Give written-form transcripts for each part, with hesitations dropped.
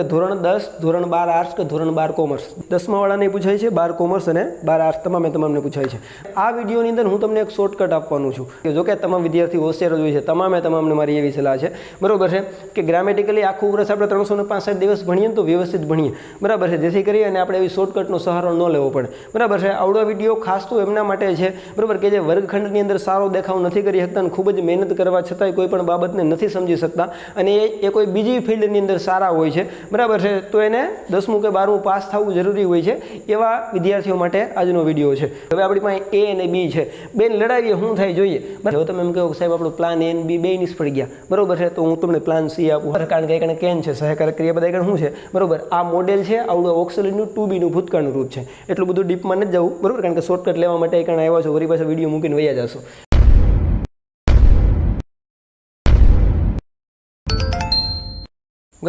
ધોરણ 10 ધોરણ 12 આર્ટ્સ કે ધોરણ 12 કોમર્સ 10મા વાળાને પૂછાય છે, 12 કોમર્સ અને 12 આર્ટ્સ તમામને પૂછાય છે। આ વિડીયોની અંદર હું તમને એક શોર્ટકટ આપવાનું છું કે જો કે તમામ વિદ્યાર્થી હોશિયાર જ હોય છે, તમામને મારી એવી સલાહ છે, બરોબર છે કે ગ્રામેટિકલી આખું વર્ષ આપણે 365 દિવસ ભણીએ તો વ્યવસ્થિત ભણીએ, બરાબર છે, જેથી કરી અને આપણે એવી શોર્ટકટનો સહારો ન લેવો પડે, બરાબર છે। આવડો વિડીયો ખાસ તો એમના માટે છે, બરાબર, કે જે વર્ગખંડની અંદર સારો દેખાવ નથી કરી શકતા અને ખૂબ જ મહેનત કરવા છતાંય કોઈ પણ બાબતને નથી સમજી શકતા અને એ કોઈ બીજી ફિલ્ડની અંદર સારા હોય છે, બરાબર છે, તો એને 10મું કે 12મું પાસ થવું જરૂરી હોય છે, એવા વિદ્યાર્થીઓ માટે આજનો વિડીયો છે। હવે આપણી પાસે એ અને બી છે, બેન લડાવીએ શું થાય જોઈએ, બરાબર। તમે એમ કહો સાહેબ આપણું પ્લાન એ અને બી બે નિષ્ફળ ગયા, બરાબર છે, તો હું તમને પ્લાન સી આપું, કારણ કે એકને કેન છે, સહકારક ક્રિયા બધા એકને શું છે, બરાબર। આ મોડેલ છે, આવડું ઓક્સિલરીનું 2B નું ભૂતકાળનું રૂપ છે, એટલું બધું ડીપમાં નથી જવું, બરાબર, કારણ કે શોર્ટકટ લેવા માટે એકને આવ્યા છો, વળી પાછા વિડીયો મૂકીને વયા જશો।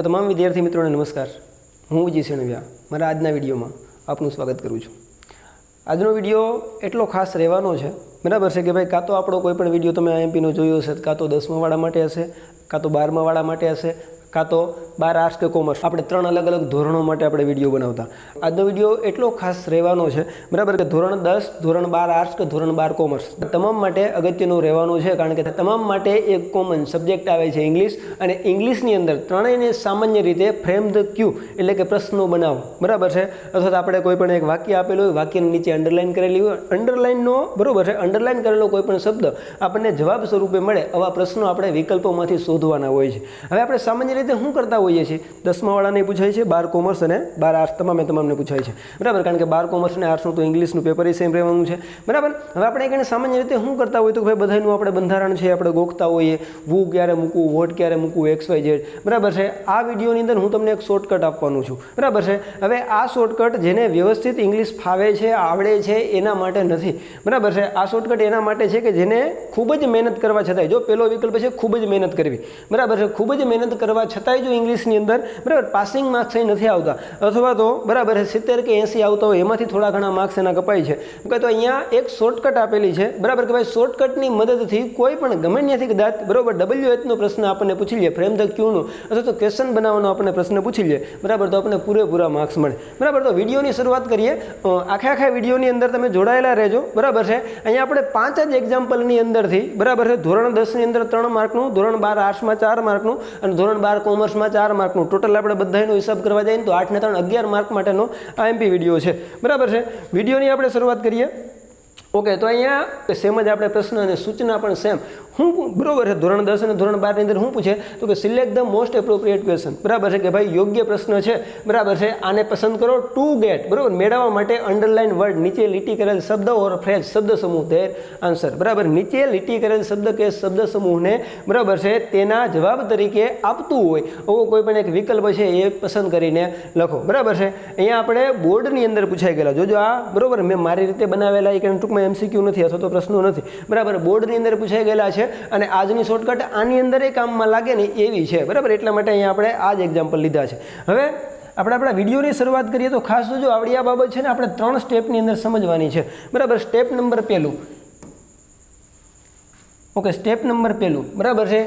તમામ વિદ્યાર્થી મિત્રોને નમસ્કાર, હું વિજય સેણવિયા મારા આજના વિડીયોમાં આપનું સ્વાગત કરું છું। આજનો વિડીયો એટલો ખાસ રહેવાનો છે, બરાબર છે, કે ભાઈ કાં તો આપણો કોઈ પણ વિડીયો તમે IMPનો જોયો હશે, કાં તો 10મા વાળા માટે હશે, કાં તો 12મા વાળા માટે હશે, કાં તો 12 આર્ટ્સ કે કોમર્સ, આપણે 3 અલગ અલગ ધોરણો માટે આપણે વિડીયો બનાવતા। આજનો વિડીયો એટલો ખાસ રહેવાનો છે, બરાબર, કે ધોરણ 10 ધોરણ 12 આર્ટ્સ કે ધોરણ 12 કોમર્સ તમામ માટે અગત્યનું રહેવાનું છે, કારણ કે તમામ માટે એક કોમન સબ્જેક્ટ આવે છે ઇંગ્લિશ, અને ઇંગ્લિશની અંદર ત્રણેયને સામાન્ય રીતે ફ્રેમ ધ ક્યુ એટલે કે પ્રશ્નો બનાવો, બરાબર છે, અથવા તો આપણે કોઈ પણ એક વાક્ય આપેલું હોય, વાક્યની નીચે અંડરલાઇન કરેલી હોય, અંડરલાઇનનો, બરાબર છે, અંડરલાઇન કરેલો કોઈ પણ શબ્દ આપણને જવાબ સ્વરૂપે મળે, આવા પ્રશ્નો આપણે વિકલ્પોમાંથી શોધવાના હોય છે। હવે આપણે સામાન્ય રીતે શું કરતા હોઈએ છીએ, 10મા વાળાને પૂછાય છે, 12 કોમર્સ અને 12 આર્ટ્સ તમામને પૂછાય છે, બરાબર, કારણ કે 12 કોમર્સ અને આર્ટ્સનું તો ઇંગ્લિશનું પેપર સેમ રહેવાનું છે, બરાબર। હવે આપણે એને સામાન્ય રીતે શું કરતા હોય તો ભાઈ બધાનું આપણે બંધારણ છે, આપણે ગોખતા હોઈએ, વુ ક્યારે મૂકવું, વોટ ક્યારે મૂકવું, XYZ, બરાબર છે। આ વિડીયોની અંદર હું તમને એક શોર્ટકટ આપવાનું છું, બરાબર છે। હવે આ શોર્ટકટ જેને વ્યવસ્થિત ઇંગ્લિશ ફાવે છે, આવડે છે, એના માટે નથી, બરાબર છે। આ શોર્ટકટ એના માટે છે કે જેને ખૂબ જ મહેનત કરવા છતાંય, જો પેલો વિકલ્પ છે ખૂબ જ મહેનત કરવી, બરાબર છે, ખૂબ જ મહેનત કરવા છતાંય જો ઇંગ્લિશની અંદર, બરાબર, પાસિંગ માર્ક્સ નથી આવતા, અથવા તો, બરાબર છે, 70 કે 80 આવતા હોય, એમાંથી થોડા ઘણા માર્ક્સ એના કપાય છે, તો અહીંયા એક શોર્ટકટ આપેલી છે, બરાબર, કે ભાઈ શોર્ટકટની મદદથી કોઈ પણ ગમે ત્યાંથી કદાચ, બરાબર, WH નો પ્રશ્ન આપણને પૂછી લે, ફ્રેમ ધ ક્યુનો અથવા તો ક્વેશ્ચન બનાવવાનો આપણને પ્રશ્ન પૂછી લે, બરાબર, તો આપણને પૂરેપૂરા માર્ક્સ મળે, બરાબર। તો વિડીયોની શરૂઆત કરીએ, આખા વિડીયોની અંદર તમે જોડાયેલા રહેજો, બરાબર છે। અહીંયા આપણે 5 જ એક્ઝામ્પલની અંદરથી, બરાબર છે, ધોરણ 10ની અંદર 3 માર્કનું, ધોરણ 12 આર્ટ્સમાં 4 માર્કનું અને ધોરણ 12 કોમર્સમાં 4 માર્કનું, ટોટલ આપણે બધાનો હિસાબ કરવા જઈએ તો 8 ને 3 11 માર્ક માટેનો IMP વિડીયો છે, બરાબર છે। વિડીયોની આપણે શરૂઆત કરીએ, ઓકે। તો અહીંયા સેમ જ આપણે પ્રશ્ન અને સૂચના પણ સેમ, હું, બરાબર છે, ધોરણ 10 અને ધોરણ 12 ની અંદર શું પૂછે તો કે select the most appropriate question, બરાબર છે, કે ભાઈ યોગ્ય પ્રશ્ન છે, બરાબર છે, આને પસંદ કરો ટુ ગેટ, બરાબર, મેળવવા માટે અંડરલાઇન વર્ડ, નીચે લીટી કરેલ શબ્દ ઓર ફ્રેઝ, શબ્દ સમૂહ, ધેર આન્સર, બરાબર, નીચે લીટી કરેલ શબ્દ કે શબ્દ સમૂહને, બરાબર છે, તેના જવાબ તરીકે આપતું હોય એવો કોઈ પણ એક વિકલ્પ છે એ પસંદ કરીને લખો, બરાબર છે। અહીંયા આપણે બોર્ડની અંદર પૂછાઈ ગયેલા, જોજો આ, બરાબર, મેં મારી રીતે બનાવેલા, એ ટૂંકમાં MCQ નથી અથવા તો પ્રશ્નો નથી, બરાબર, બોર્ડની અંદર પૂછાઈ ગયેલા છે, અને આજની શોર્ટકટ આની અંદર એ કામમાં લાગે ને એવી છે, બરાબર, એટલા માટે અહીંયા આપણે આ જ એક્ઝામ્પલ લીધા છે। હવે આપણે આપણા વિડીયોની શરૂઆત કરીએ તો ખાસ જોજો, આવડી આ બાબત છે ને આપણે 3 સ્ટેપની અંદર સમજવાની છે, બરાબર। Step number 1, okay, step number 1, બરાબર છે,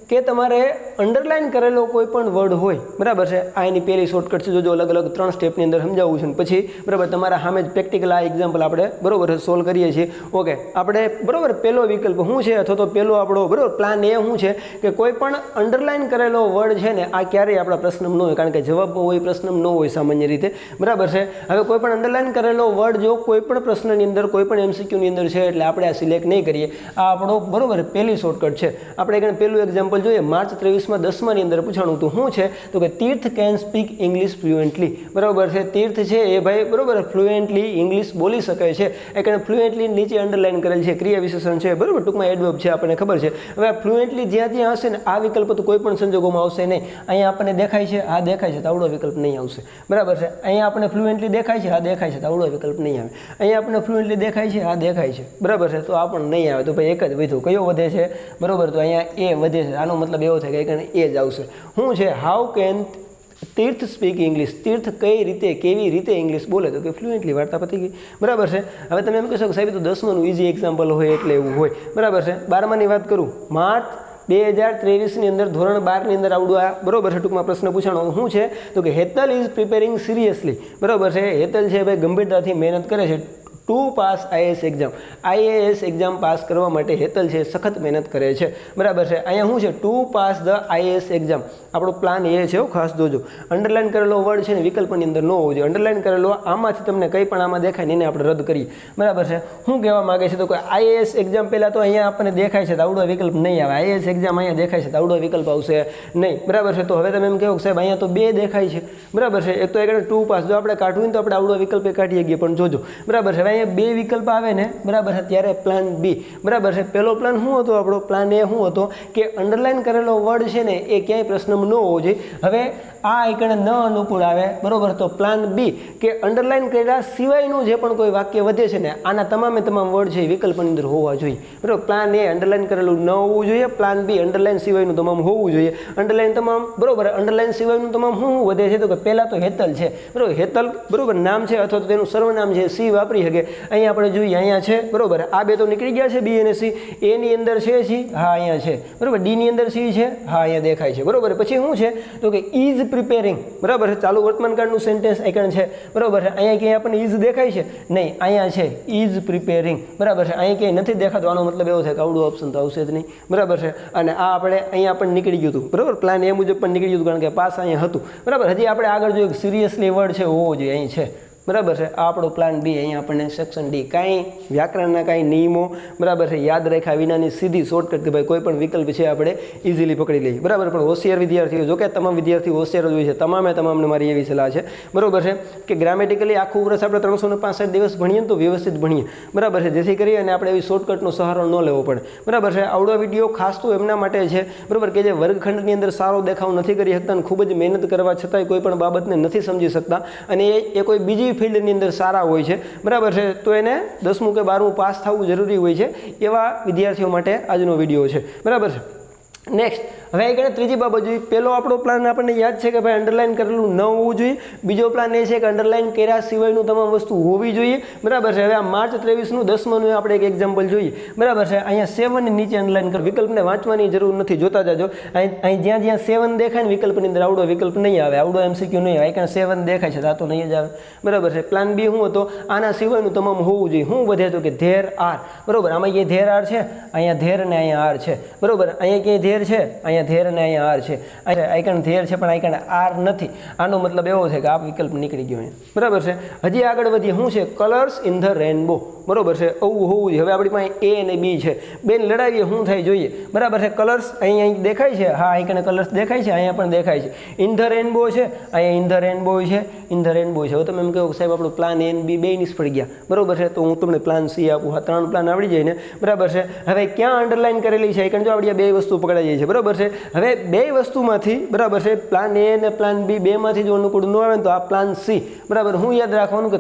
કે તમારે અંડરલાઇન કરેલો કોઈ પણ વર્ડ હોય, બરાબર છે, આ એની પહેલી શોર્ટકટ છે, જોજો અલગ અલગ 3 સ્ટેપની અંદર સમજાવવું છે, પછી, બરાબર, તમારા સામે જ પ્રેક્ટિકલ આ એક્ઝામ્પલ આપણે, બરાબર, સોલ્વ કરીએ છીએ, ઓકે। આપણે, બરાબર, પહેલો વિકલ્પ શું છે અથવા તો પહેલો આપણો, બરાબર, પ્લાન એ શું છે કે કોઈ પણ અંડરલાઇન કરેલો વર્ડ છે ને આ ક્યારેય આપણા પ્રશ્નમાં ન હોય, કારણ કે જવાબમાં હોય, પ્રશ્નમાં ન હોય સામાન્ય રીતે, બરાબર છે। હવે કોઈ પણ અંડરલાઇન કરેલો વર્ડ જો કોઈ પણ પ્રશ્નની અંદર, કોઈ પણ MCQની અંદર છે એટલે આપણે આ સિલેક્ટ નહીં કરીએ, આ આપણો, બરાબર, પહેલી શોર્ટકટ છે। આપણે એક પહેલું એક્ઝામ્પલ જોઈએ, માર્ચ 23માં 10માની અંદર પૂછાણું તો શું છે તો કે તીર્થ કેન સ્પીક ઇંગ્લિશ ફ્લુએન્ટલી, બરાબર છે, તીર્થ છે એ ભાઈ, બરાબર, ફ્લુએન્ટલી ઇંગ્લિશ બોલી શકે છે, એક ફ્લુએન્ટલી નીચે અંડરલાઇન કરેલ છે, ક્રિયા વિશેષણ છે, બરાબર, ટૂંકમાં એડવર્બ છે, આપણને ખબર છે। હવે આ ફ્લુએન્ટલી જ્યાં હશે ને આ વિકલ્પ તો કોઈ પણ સંજોગોમાં આવશે નહીં, અહીંયા આપણને દેખાય છે, આ દેખાય છે, તો આવડો વિકલ્પ નહીં આવશે, બરાબર છે। અહીંયા આપણને ફ્લુએન્ટલી દેખાય છે, આ દેખાય છે, તો આવડો વિકલ્પ નહીં આવે, અહીંયા આપણને ફ્લુએન્ટલી દેખાય છે, આ દેખાય છે, બરાબર છે, તો આ પણ નહીં આવે, તો ભાઈ એક જ વધ્યું, કયો વધે છે, બરાબર, તો અહીંયા એ વધે છે, આનો મતલબ એવો થાય કે એ જ આવશે, શું છે, how can Tirth speak English, Tirth કઈ રીતે, કેવી રીતે ઇંગ્લિશ બોલે, તો કે ફ્લુએન્ટલી, વાર્તા પતી ગઈ, બરાબર છે। હવે તમે એમ કહેશો કે સાહેબ તો 10માનું ઇઝી એક્ઝામ્પલ હોય એટલે એવું હોય, બરાબર છે। 12માની વાત કરું, માર્ચ 2023ની અંદર ધોરણ 12ની અંદર આવડું આ બરોબર છે ટૂંકમાં પ્રશ્ન પૂછાણો શું છે તો કે હેતલ ઇઝ પ્રિપેરિંગ સિરિયસલી બરોબર છે હેતલ છે ભાઈ ગંભીરતાથી મહેનત કરે છે to pass IAS exam IAS exam pass કરવા માટે હેતલ છે સખત મહેનત કરે છે બરાબર છે અહીંયા શું છે to pass the IAS exam આપણો પ્લાન એ છે ખાસ જોજો અંડરલાઇન કરેલો વર્ડ છે ને વિકલ્પની અંદર ન હોવો જોઈએ અંડરલાઇન કરેલો આમાંથી તમને કંઈ પણ આમાં દેખાય ને એને આપણે રદ કરીએ બરાબર છે શું કહેવા માગે છે તો કે આઈએએસ એક્ઝામ પહેલાં તો અહીંયા આપણને દેખાય છે તો આવડો વિકલ્પ નહીં આવે આઈએએસ એક્ઝામ અહીંયા દેખાય છે તો આવડો વિકલ્પ આવશે નહીં બરાબર છે તો હવે તમે એમ કહો સાહેબ અહીંયા તો બે દેખાય છે બરાબર છે એક તો એક ટુ પાસ જો આપણે કાઢવું તો આપણે આવડો વિકલ્પ કાઢી શકીએ પણ જોજો બરાબર છે અહીંયા બે વિકલ્પ આવે ને બરાબર છે ત્યારે પ્લાન બી બરાબર છે પહેલો પ્લાન શું હતો આપણો પ્લાન એ શું હતો કે અંડરલાઇન કરેલો વર્ડ છે ને એ ક્યાંય પ્રશ્નમાં ન હોવો જોઈએ હવે આ આઈકણે ન અનુકૂળ આવે બરોબર તો પ્લાન બી કે અંડરલાઇન કર્યા સિવાયનું જે પણ કોઈ વાક્ય વધે છે ને આના તમામે તમામ વર્ડ છે એ વિકલ્પની અંદર હોવા જોઈએ બરાબર પ્લાન એ અંડરલાઇન કરેલું ન હોવું જોઈએ પ્લાન બી અંડરલાઇન સિવાયનું તમામ હોવું જોઈએ અંડરલાઇન તમામ બરોબર અંડરલાઇન સિવાયનું તમામ શું વધે છે તો કે પહેલાં તો હેતલ છે બરાબર હેતલ બરોબર નામ છે અથવા તો તેનું સર્વનામ છે સી વાપરી શકે અહીંયા આપણે જોઈએ અહીંયા છે બરોબર આ બે તો નીકળી ગયા છે બી અને સી એની અંદર છે સી હા અહીંયા છે બરોબર ડીની અંદર સી છે હા અહીંયા દેખાય છે બરોબર પછી શું છે તો કે ઇઝ પ્રિપેરિંગ બરાબર છે ચાલુ વર્તમાનકાળનું સેન્ટેન્સ આઇકન છે બરાબર છે અહીંયા ક્યાંય આપણને ઇઝ દેખાય છે નહીં અહીંયા છે ઇઝ પ્રિપેરિંગ બરાબર છે અહીંયા ક્યાંય નથી દેખાતો આનો મતલબ એવો થાય કે આવડું ઓપ્શન તો આવશે જ નહીં બરાબર છે અને આ આપણે અહીંયા પણ નીકળી ગયું હતું બરાબર પ્લાન એ મુજબ પણ નીકળી ગયું હતું કારણ કે પાસ અહીંયા હતું બરાબર હજી આપણે આગળ જોઈએ સિરિયસલી વર્ડ છે હોવો જોઈએ અહીં છે બરાબર છે આ આપણો પ્લાન બી અહીંયા આપણને સેક્શન ડી કાંઈ વ્યાકરણના કાંઈ નિયમો બરાબર છે યાદ રાખ્યા વિનાની સીધી શોર્ટકટ કે ભાઈ કોઈ પણ વિકલ્પ છે આપણે ઇઝીલી પકડી લઈએ બરાબર પણ હોશિયાર વિદ્યાર્થીઓ જો કે તમામ વિદ્યાર્થીઓ હોશિયાર જ હોય છે તમામને મારી એવી સલાહ છે બરાબર છે કે ગ્રામેટિકલી આખું વર્ષ આપણે 365 દિવસ ભણીએ તો વ્યવસ્થિત ભણીએ બરાબર છે જેથી કરી અને આપણે એવી શોર્ટકટનો સહારો ન લેવો પડે બરાબર છે આવડો વિડીયો ખાસ તો એમના માટે છે બરાબર કે જે વર્ગખંડની અંદર સારો દેખાવ નથી કરી શકતા અને ખૂબ જ મહેનત કરવા છતાંય કોઈ પણ બાબતને નથી સમજી શકતા અને એ કોઈ બીજી ફિલ્ડની અંદર સારા હોય છે બરાબર છે તો એને 10મું કે 12મું પાસ થવું જરૂરી હોય છે એવા વિદ્યાર્થીઓ માટે આજનો વિડીયો છે બરાબર છે નેક્સ્ટ હવે આગળ ત્રીજી બાબત જોઈએ પહેલો આપણો પ્લાન આપણને યાદ છે કે ભાઈ અંડરલાઇન કરેલું ન હોવું જોઈએ બીજો પ્લાન એ છે કે અંડરલાઇન કર્યા સિવાયનું તમામ વસ્તુ હોવી જોઈએ બરાબર છે હવે આ માર્ચ 23નું 10માનું આપણે એક એક્ઝામ્પલ જોઈએ બરાબર છે અહીંયા 7 ની નીચે અંડરલાઇન કરો વિકલ્પને વાંચવાની જરૂર નથી જોતા જાજો અહીં જ્યાં 7 દેખાય ને વિકલ્પની અંદર આવડો વિકલ્પ નહીં આવે આવડો એમસીક્યુ નહીં આવે કારણ 7 દેખાય છે તો નહીં જ આવે બરાબર છે પ્લાન બી શું હતો આના સિવાયનું તમામ હોવું જોઈએ શું વધે તો કે ધેર આર બરાબર આમાં ક્યાંય ધેર આર છે અહીંયા ધેર અને અહીંયા આર છે બરાબર અહીંયા ક્યાંય ધેર છે અહીંયા ધેર અને અહીંયા આર છે આઈકન ધેર છે પણ આઈકન આર નથી આનો મતલબ એવો છે કે આ વિકલ્પ નીકળી ગયો અહીંયા બરાબર છે હજી આગળ વધીએ શું છે કલર્સ ઇન ધ રેનબો બરાબર છે આવું હોવું જોઈએ હવે આપણી પાસે એ અને બી છે બેન લડાવીએ શું થાય જોઈએ બરાબર છે કલર્સ અહીં દેખાય છે હા આઈકન કલર્સ દેખાય છે અહીંયા પણ દેખાય છે ઇન ધ રેનબો છે અહીંયા ઇન ધ રેનબો છે ઇન ધ રેનબો છે હવે તમે એમ કહો સાહેબ આપણું પ્લાન એ અને બી બે નિષ્ફળ ગયા બરાબર છે તો હું તમને પ્લાન સી આપું હા 3 પ્લાન આવડી જાય ને બરાબર છે હવે ક્યાં અંડરલાઇન કરેલી છે આઈકન જો આપણી બે વસ્તુ પકડાઈ જાય છે બરાબર છે હવે બે વસ્તુમાંથી બરાબર છે પ્લાન એ અને પ્લાન બી બેમાંથી જો અનુકૂળ ન આવે તો આ પ્લાન સી બરાબર હું યાદ રાખવાનું કે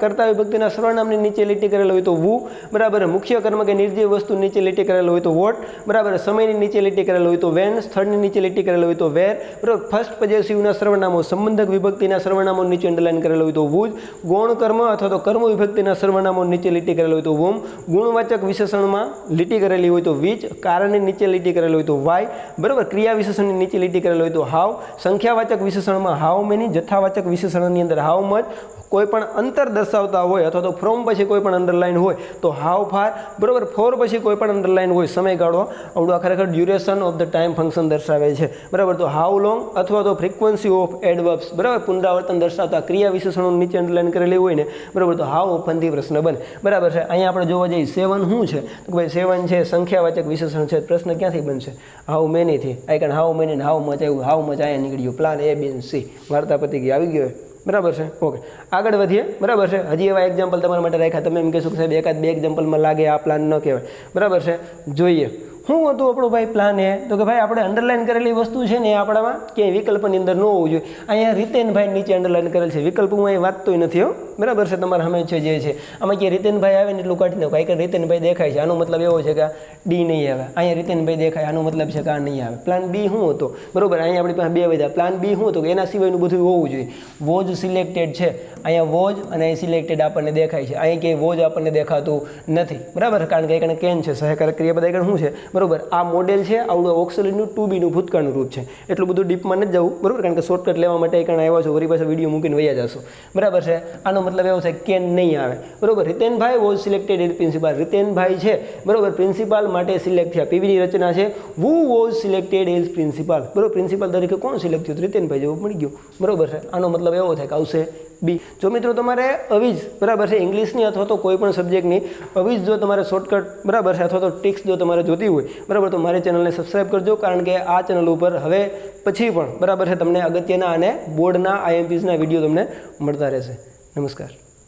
કર્તા વિભક્તિના સર્વનામની નીચે લીટી કરેલો હોય તો વુ બરાબર મુખ્ય કર્મ કે નિર્જીવ વસ્તુ નીચે લીટી કરેલો હોય તો વોટ બરાબર સમયની નીચે લીટી કરેલો હોય તો વેન સ્થળની નીચે લીટી કરેલો હોય તો વેર બરાબર ફર્સ્ટ પોઝેસિવના સર્વનામો સંબંધક વિભક્તિના સર્વનામો નીચે અંડરલાઇન કરેલો હોય તો વુજ ગૌણ કર્મ અથવા તો કર્મ વિભક્તિના સર્વનામો નીચે લીટી કરેલો હોય તો વોમ ગુણવાચક વિશેષણમાં લીટી કરેલી હોય તો વિચ કારણની નીચે લીટી કરેલો હોય તો વાય બરાબર ક્રિયા વિશેષણની નીચે લીટી કરેલો હોય તો હાવ સંખ્યાવાચક વિશેષણમાં હાવ મેની જથ્થાવાચક વિશેષણની અંદર હાવ મચ કોઈ પણ અંતર દર્શાવતા હોય અથવા તો ફ્રોમ પછી કોઈ પણ અંડરલાઇન હોય તો હાવ ફાર બરાબર ફોર પછી કોઈ પણ અંડરલાઇન હોય સમયગાળો આવડું આ ખરેખર duration of the time function દર્શાવે છે બરાબર તો હાવ લોંગ અથવા તો ફ્રીક્વન્સી ઓફ એડવર્બ્સ બરાબર પુનરાવર્તન દર્શાવતા ક્રિયા વિશેષણો નીચે અંડરલાઇન કરેલી હોય ને બરાબર તો હાવ ઓપનથી પ્રશ્ન બને બરાબર છે અહીંયા આપણે જોવા જઈએ 7 શું છે તો ભાઈ 7 છે સંખ્યાવાચક વિશેષણ છે પ્રશ્ન ક્યાંથી બનશે હાવ મેનીથી આઈકન હાવ મેની હાવ મચ આવ્યું હાવ મચ અહીંયા નીકળ્યું પ્લાન એ બી સી વાર્તા પતી ગઈ આવી ગયો બરાબર છે ઓકે આગળ વધીએ બરાબર છે હજી એવા એક્ઝામ્પલ તમારા માટે રાખ્યા તમે એમ કહેશો કે સાહેબ એકાદ બે એક્ઝામ્પલમાં લાગે આ પ્લાન ન કહેવાય બરાબર છે જોઈએ શું હતું આપણો ભાઈ પ્લાન એ તો કે ભાઈ આપણે અંડરલાઇન કરેલી વસ્તુ છે ને એ આપણામાં ક્યાંય વિકલ્પની અંદર ન હોવું જોઈએ અહીંયા રીતેનભાઈ નીચે અંડરલાઇન કરેલ છે વિકલ્પ હું અહીં વાંચતોય નથી હો બરાબર છે તમારે સામે છે જે છે આમાં ક્યાંય રીતેનભાઈ આવે ને એટલું કાઢી નાખો કારણ કે રીતેનભાઈ દેખાય છે આનો મતલબ એવો છે કે ડી નહીં આવે અહીંયા રીતેનભાઈ દેખાય આનો મતલબ છે કે આ નહીં આવે પ્લાન બી શું હતો બરાબર અહીંયા આપણી પાસે બે વધ્યા પ્લાન બી શું હતું કે એના સિવાયનું બધું હોવું જોઈએ વોજ સિલેક્ટેડ છે અહીંયા વોજ અને અહીં સિલેક્ટેડ આપણને દેખાય છે અહીંયા ક્યાંય વોજ આપણને દેખાતું નથી બરાબર કારણ કે કેન છે સહકારક ક્રિયાપદ શું છે બરાબર. આ મોડેલ છે આવડું ઓક્સોલિડનું 2B ભૂતકાળનું રૂપ છે. એટલું બધું ડીપમાં નથી જવું, બરાબર, કારણ કે શોર્ટકટ લેવા માટે કારણ આવ્યા છો, વળી પાછા વિડીયો મૂકીને વયા જશો, બરાબર છે. આનો મતલબ એવો થાય કેન નહીં આવે, બરાબર. રીતેનભાઈ વોઝ સિલેક્ટેડ એઝ પ્રિન્સિપાલ. રીતેનભાઈ છે, બરાબર, પ્રિન્સિપાલ માટે સિલેક્ટ થયા. પીવીની રચના છે who was selected as principal, બરાબર. પ્રિન્સિપાલ તરીકે કોણ સિલેક્ટ થયું? રીતેનભાઈ જવાબ મળી ગયો, બરાબર છે. આનો મતલબ એવો થાય કે આવશે બી. જો મિત્રો તમારે અવીજ, બરાબર છે, ઇંગ્લિશની અથવા તો કોઈ પણ સબ્જેક્ટની અવીજ જો તમારે શોર્ટકટ, બરાબર છે, અથવા તો ટિક્સ જો તમારે જોતી હોય, બરાબર, તો મારી ચેનલને સબસ્ક્રાઈબ કરજો, કારણ કે આ ચેનલ ઉપર હવે પછી પણ, બરાબર છે, તમને અગત્યના અને બોર્ડના IMPsના વિડીયો તમને મળતા રહેશે. નમસ્કાર.